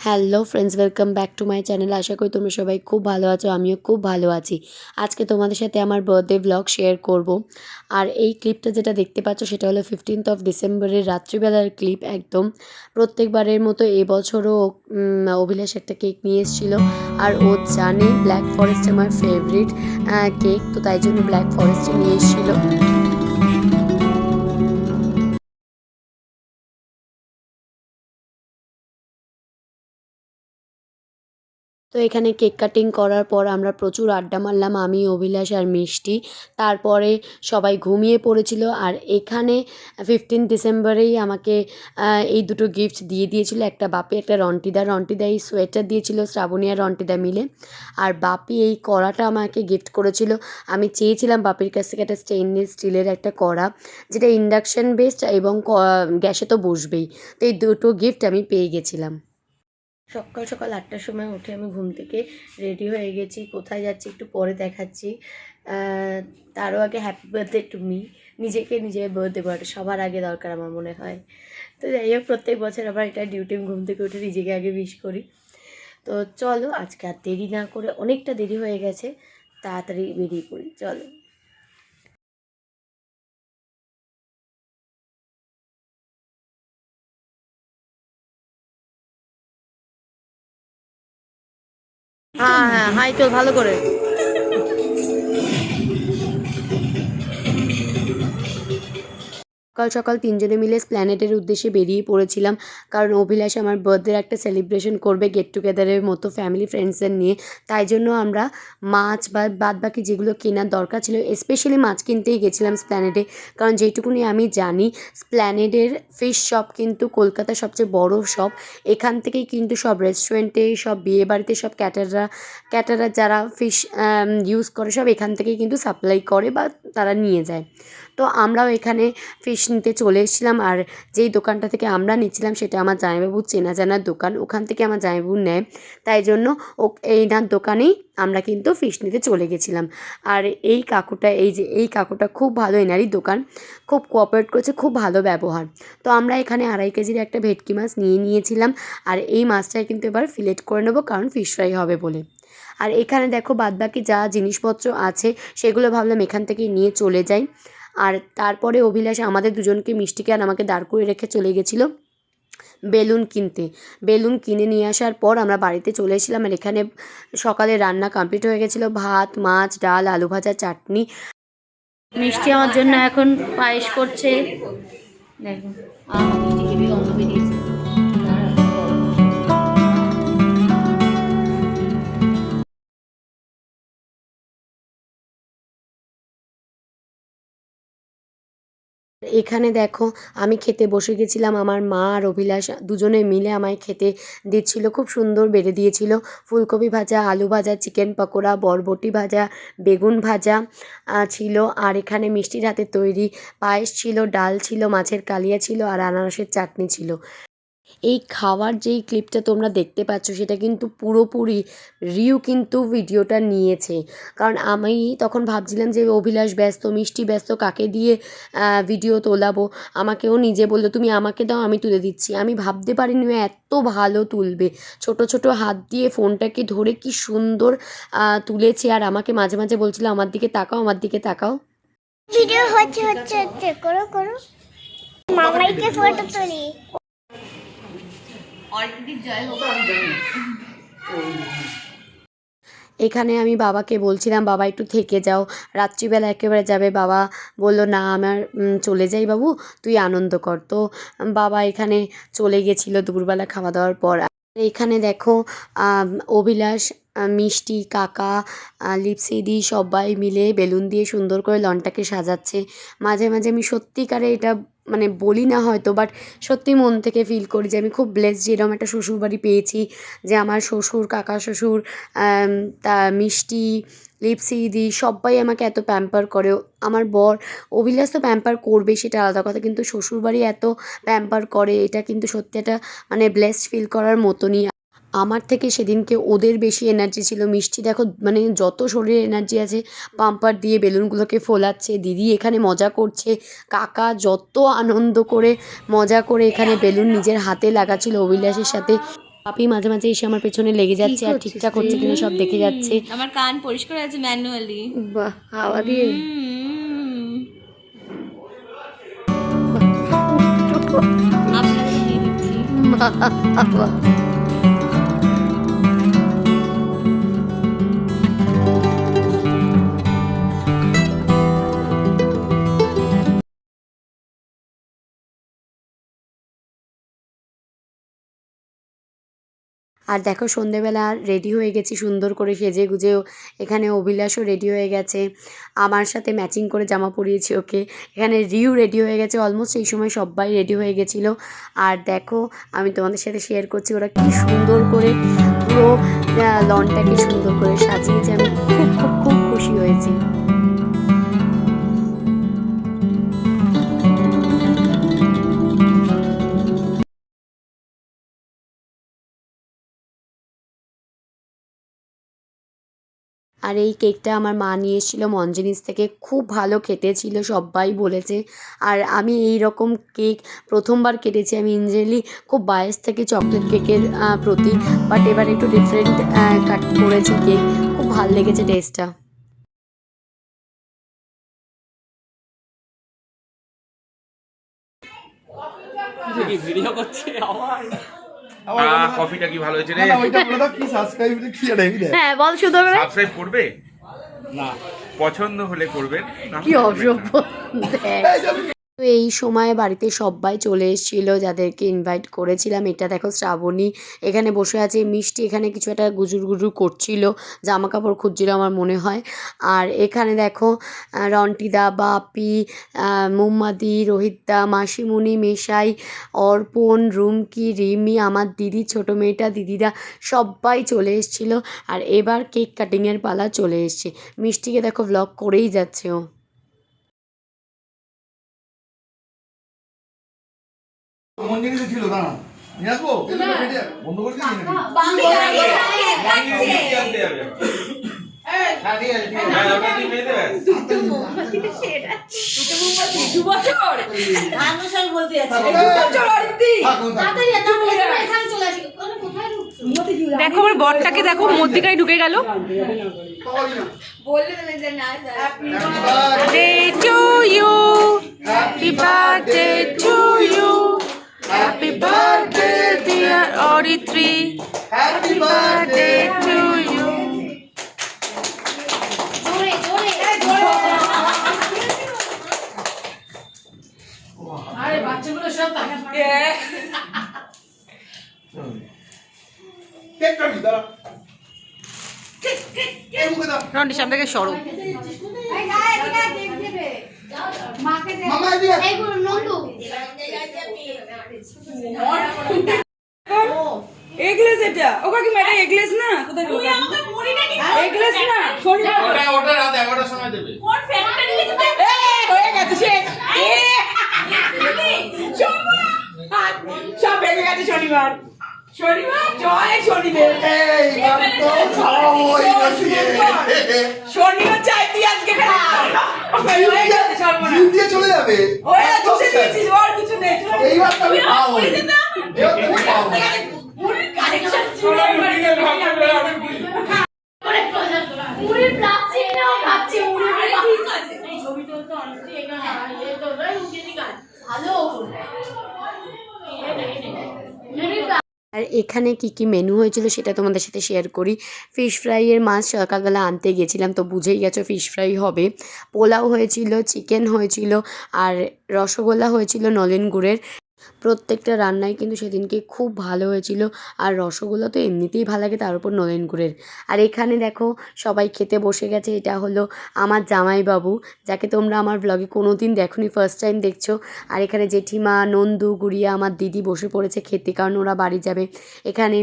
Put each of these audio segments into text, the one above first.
Hello friends, welcome back to my channel. আশা করি তোমরা সবাই খুব ভালো আছো, আমিও খুব ভালো আছি। আজকে তোমাদের সাথে আমার বার্থডে ব্লগ শেয়ার করব। আর এই ক্লিপটা যেটা দেখতে পাচ্ছ সেটা হলো 15th ডিসেম্বরের রাত্রিবেলার ক্লিপ। একদম প্রত্যেকবারের মতো এবছরও অভিলাষ একটা কেক নিয়ে এসেছিল। আর ও জানে ব্ল্যাক ফরেস্ট আমার ফেভারিট কেক, তো তাই জন্য ব্ল্যাক ফরেস্টে নিয়ে এসেছিলো। তো এখানে কেক কাটিং করার পর আমরা প্রচুর আড্ডা মারলাম, আমি, অভিলাষ আর মিষ্টি। তারপরে সবাই ঘুমিয়ে পড়েছিল। আর এখানে 15 ডিসেম্বরেই আমাকে এই দুটো গিফট দিয়ে দিয়েছিল, একটা বাপি একটা রন্টিদা এই সোয়েটার দিয়েছিল শ্রাবণী আর রন্টিদা মিলে। আর বাপি এই কড়াটা আমাকে গিফট করেছিল। আমি চেয়েছিলাম বাপির কাছ থেকে একটা স্টেইনলেস স্টিলের একটা কড়া, যেটা ইন্ডাকশান বেসড এবং গ্যাসে তো বসবেই। তো এই দুটো গিফট আমি পেয়ে গেছিলাম। সকাল সকাল 8টার সময় উঠে আমি ঘুম থেকে রেডি হয়ে গেছি। কোথায় যাচ্ছি একটু পরে দেখাচ্ছি। তারও আগে হ্যাপি বার্থডে টু মি। নিজেকে নিজের বার্থডে বার্থ সবার আগে দরকার আমার মনে হয়। তো যাই হোক, প্রত্যেক বছর আবার এটা ডিউটি, ঘুম থেকে উঠে নিজেকে আগে উইশ করি। তো চলো আজকে আর দেরি না করে, অনেকটা দেরি হয়ে গেছে, তাড়াতাড়ি বেরিয়ে পড়ি, চলো। হ্যাঁ হ্যাঁ, হাই তো ভালো করে। সকাল সকাল তিনজনে মিলে স্প্ল্যানেডের উদ্দেশ্যে বেরিয়ে পড়েছিলাম, কারণ অভিলাষ আমার বার্থডের একটা সেলিব্রেশন করবে গেট টুগেদারের মতো ফ্যামিলি ফ্রেন্ডসদের নিয়ে। তাই জন্য আমরা মাছ বা বাদ বাকি যেগুলো কেনার দরকার ছিল, স্পেশালি মাছ কিনতেই গেছিলাম স্প্ল্যানেডে। কারণ যেইটুকুনি আমি জানি, স্প্ল্যানেডের ফিশ শপ কিন্তু কলকাতার সবচেয়ে বড় শপ। এখান থেকেই কিন্তু সব রেস্টুরেন্টে, সব বিয়েবাড়িতে, সব ক্যাটারার যারা ফিশ ইউজ করে সব এখান থেকেই কিন্তু সাপ্লাই করে বা তারা নিয়ে যায়। তো আমরাও এখানে ফিশ নিতে চলে এসেছিলাম। আর যেই দোকানটা থেকে আমরা নিচ্ছিলাম সেটা আমার জামাইবাবুর চেনা জানার দোকান, ওখান থেকে আমার জামাইবাবু নেয়। তাই জন্য এইনার দোকানেই আমরা কিন্তু ফিশ নিতে চলে গেছিলাম। আর এই কাকুটা খুব ভালো, এনারই দোকান, খুব কোঅপারেট করেছে, খুব ভালো ব্যবহার। তো আমরা এখানে 2.5 কেজির একটা ভেটকি মাছ নিয়েছিলাম। আর এই মাছটাই কিন্তু এবার ফিলেট করে নেবো, কারণ ফিশ ফ্রাই হবে বলে। আর এখানে দেখো বাদবাকি যা জিনিসপত্র আছে সেগুলো ভাবলাম এখান থেকেই নিয়ে চলে যাই। আর তারপরে অভিলাষ আমাদের দুজনকে, মিষ্টিকে আর আমাকে দাঁড় করে রেখে চলে গেছিলো বেলুন কিনতে। বেলুন কিনে নিয়ে আসার পর আমরা বাড়িতে চলে এসেছিলাম। আর এখানে সকালে রান্না কমপ্লিট হয়ে গেছিলো, ভাত, মাছ, ডাল, আলু ভাজা, চাটনি। মিষ্টি আমার জন্য এখন পায়েস করছে, দেখো। মিষ্টি হেবি গন্ধ বেরিয়েছে। এখানে দেখো আমি খেতে বসে গেছিলাম, আমার মা আর অভিলাষ দুজনে মিলে আমায় খেতে দিচ্ছিল, খুব সুন্দর বেড়ে দিয়েছিল। ফুলকপি ভাজা, আলু ভাজা, চিকেন পকোড়া, বরবটি ভাজা, বেগুন ভাজা ছিল। আর এখানে মিষ্টির হাতে তৈরি পায়েস ছিল, ডাল ছিল, মাছের কালিয়া ছিল, আর আনারসের চাটনি ছিল। এই খাওয়ার যেই ক্লিপটা তোমরা দেখতে পাচ্ছ সেটা কিন্তু পুরোপুরি রিউ কিন্তু ভিডিওটা নিয়েছে। কারণ আমি তখন ভাবছিলাম যে অভিলাষ ব্যস্ত, মিষ্টি ব্যস্ত, কাকে দিয়ে ভিডিও তোলাবো। আমাকেও নিজে বললো তুমি আমাকে দাও, আমি তুলে দিচ্ছি। আমি ভাবতে পারিনি ও এত ভালো তুলবে। ছোট ছোট হাত দিয়ে ফোনটাকে ধরে কি সুন্দর তুলেছে। আর আমাকে মাঝে মাঝে বলছিল আমার দিকে তাকাও, আমার দিকে তাকাও। ভিডিও হচ্ছে হচ্ছে হচ্ছে, করো করো, মামাইকে ফটো তুলি। এখানে আমি বাবাকে বলছিলাম বাবা একটু থেকে যাও, রাত্রিবেলা একেবারে যাবে। বাবা বলল না, আমার চলে যাই বাবু, তুই আনন্দ কর। তো বাবা এখানে চলে গেছিলো দুপুরবেলা খাওয়া দাওয়ার পর। এখানে দেখো অভিলাষ, মিষ্টি, কাকা, লিপসিদি সবাই মিলে বেলুন দিয়ে সুন্দর করে লনটাকে সাজাচ্ছে। মাঝে মাঝে আমি সত্যিকারে এটা মানে বলি না হয়তো, বাট সত্যি মন থেকে ফিল করি যে আমি খুব ব্লেসড যে এরকম একটা শ্বশুরবাড়ি পেয়েছি, যে আমার শ্বশুর, কাকা শ্বশুর, তা মিষ্টি, লিপসিদি সবাই আমাকে এত প্যাম্পার করে। আমার বর অভিলাষ তো প্যাম্পার করবে, সেটা আলাদা কথা, কিন্তু শ্বশুরবাড়ি এত প্যাম্পার করে এটা কিন্তু সত্যি একটা মানে ব্লেসড ফিল করার মতনই। আমার থেকে সেদিনকে ওদের বেশি এনার্জি ছিল। মিষ্টি দেখো মানে যত শরীরে এনার্জি আছে পাম্পার দিয়ে বেলুনগুলোকে ফোলাচ্ছে, দিদি এখানে মজা করছে, কাকা যত আনন্দ করে মজা করে এখানে বেলুন নিজের হাতে লাগাচ্ছিল অভিলাষের সাথে। পাপি মাঝে মাঝে এসে আমার পেছনে লেগে যাচ্ছে আর ঠিকঠাক হচ্ছে কিনা সব দেখে যাচ্ছে। আমার কান পরিষ্কার আছে ম্যানুয়ালি। বাহ, হাওয়া দিয়ে আপনাকে দিয়ে দিচ্ছি। বাহ। আর দেখো সন্ধেবেলা রেডি হয়ে গেছি সুন্দর করে সেজে গুজেও। এখানে অভিলাষও রেডি হয়ে গেছে, আমার সাথে ম্যাচিং করে জামা পরিয়েছি ওকে। এখানে রিউ রেডি হয়ে গেছে, অলমোস্ট এই সময় সবাই রেডি হয়ে গেছিলো। আর দেখো আমি তোমাদের সাথে শেয়ার করছি ওরা কি সুন্দর করে পুরো লনটাকে সুন্দর করে সাজিয়েছে। আমি খুব খুব খুব খুশি হয়েছি। আর এই কেকটা আমার মা নিয়ে এসেছিলো মঞ্জেনিস থেকে, খুব ভালো খেতে ছিল সবাই বলেছে। আর আমি এই রকম কেক প্রথমবার কেটেছি। আমি ইউজুয়ালি খুব বায়াস থেকে চকলেট কেকের প্রতি, বাট এবার একটু ডিফারেন্ট কাট করেছি কেক, খুব ভালো লেগেছে টেস্টটা। ভিডিও করছে আমার কফিটা কি ভালো হয়েছে রে? ওইটা বলে দাও কি সাবস্ক্রাইব কি আর এই রে হ্যাঁ বল শুধু সাবস্ক্রাইব করবে না পছন্দ হলে করবেন না কি অসভ্য। তো এই সময় বাড়িতে সবাই চলে এসেছিলো যাদেরকে ইনভাইট করেছিলাম। এটা দেখো শ্রাবণী এখানে বসে আছে, মিষ্টি এখানে কিছু একটা গুজুর গুজুর করছিল, জামা কাপড় খুঁজছিল আমার মনে হয়। আর এখানে দেখো রন্টিদা, বাপি, মোম্মাদি, রোহিতদা, মাসিমণি, মেশাই, অর্পণ, রুমকি, রিমি, আমার দিদি, ছোটো মেয়েটা, দিদিরা সবাই চলে এসেছিলো। আর এবার কেক কাটিংয়ের পালা চলে এসছে। মিষ্টিকে দেখো ভ্লগ করেই যাচ্ছে ও। মঞ্জুরি ছিল না নিয়ে আসবো বন্ধ করে দিই দেখো আমার বরটাকে দেখো মধ্যিকায় ঢুকে গেল। Happy birthday to you. Happy birthday dear Audrey. Happy birthday to you. আরে বাচ্চাগুলো সব তাকাচ্ছে। কেক কাটি দাঁড়া এই মুখে দাও রন্ডি সামনে থেকে সরো। মামা এদিকে এগলেস এটা ওকা কি ম্যাডাম এগলেস না কোথায় ঢোকা এগলেস না ওটা রাত 11টার সময় দেবে কোন ফ্যাক্টরি থেকে হয়ে গেছে সে সব ভেঙে গেছে শনিবার জয় শনিদেব এই তো খাওয়া হয়ে গেছে শনিবার চাই তুই আজকে দিয়ে চলে যাবে আর কিছু নেই এইবার তো আমি খাওয়াবো এবার তুমি খাওয়াবো আর এখানে কি কি মেনু হয়েছিল সেটা তোমাদের সাথে শেয়ার করি। ফিশ ফ্রাইয়ের মাছ সকালবেলা আনতে গেছিলাম, তো বুঝেই গেছো ফিশ ফ্রাই হবে। পোলাও হয়েছিল, চিকেন হয়েছিল, আর রসগোল্লা হয়েছিল নলেন গুড়ের। প্রত্যেকটা রান্নাই কিন্তু সেদিনকে খুব ভালো হয়েছিল। আর রসগোল্লা তো এমনিতেই ভালো লাগে, তার উপর নলেন গুড়ের। আর এখানে দেখো সবাই খেতে বসে গেছে। এটা হলো আমার জামাইবাবু, যাকে তোমরা আমার ব্লগে কোনো দিন দেখোনি, ফার্স্ট টাইম দেখছো। আর এখানে জেঠিমা, নন্দু, গুড়িয়া, আমার দিদি বসে পড়েছে খেতে, কারণ ওরা বাড়ি যাবে। এখানে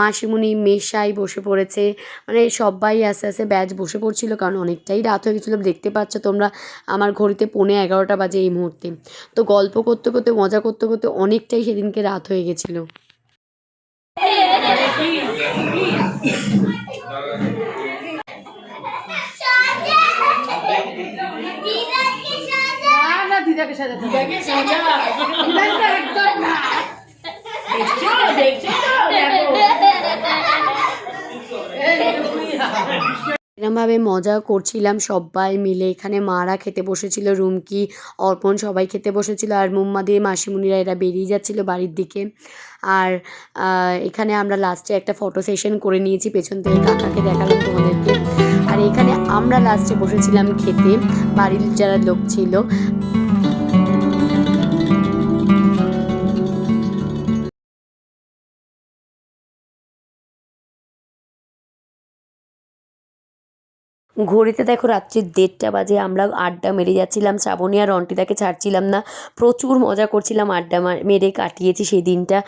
মাসিমণি, মেশাই বসে পড়েছে, মানে সবাই আস্তে আস্তে ব্যাচ বসে পড়ছিল, কারণ অনেকটাই রাত হয়ে গেছিলো। দেখতে পাচ্ছ তোমরা আমার ঘড়িতে 11:15 বাজে এই মুহূর্তে। তো গল্প করতে করতে মজা করতে করতে অনেকটাই সেদিনকে রাত হয়ে গেছিলো। দিদাকে সাজাতে দিদাকে সাজা একদম না দেখছো দেখছো দেখো এরমভাবে মজা করছিলাম সবাই মিলে। এখানে মারা খেতে বসেছিল, রুমকি, অর্পণ সবাই খেতে বসেছিল, আর মুম্মাদি মাসিমুনিরা এরা বেরিয়ে যাচ্ছিল বাড়ির দিকে। আর এখানে আমরা লাস্টে একটা ফটো সেশন করে নিয়েছি, পেছন থেকে কাকাকে দেখালাম তোমাদেরকে। আর এখানে আমরা লাস্টে বসেছিলাম খেতে, বাড়ির যারা লোক ছিল। ঘড়িতে দেখো রাত্রি 1:30 বাজে, আমরা আড্ডা মেরে যাচ্ছিলাম, শ্রাবণী আর রন্টিদাকে ছাড়ছিলাম না, প্রচুর মজা করছিলাম, আড্ডা মেরে কাটিয়েছি সেই দিনটা,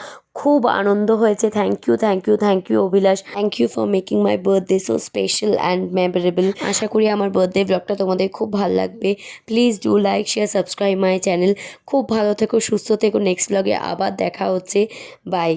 খুব আনন্দ হয়েছে। Thank you thank you thank you Abhilash, thank you for making my birthday so special and memorable. আশা করি আমার বার্থডে ব্লগটা তোমাদের খুব ভালো লাগবে। Please do like, share, subscribe my channel. খুব ভালো থেকো, সুস্থ থেকো। নেক্সট ব্লগে আবার দেখা হচ্ছে। বাই।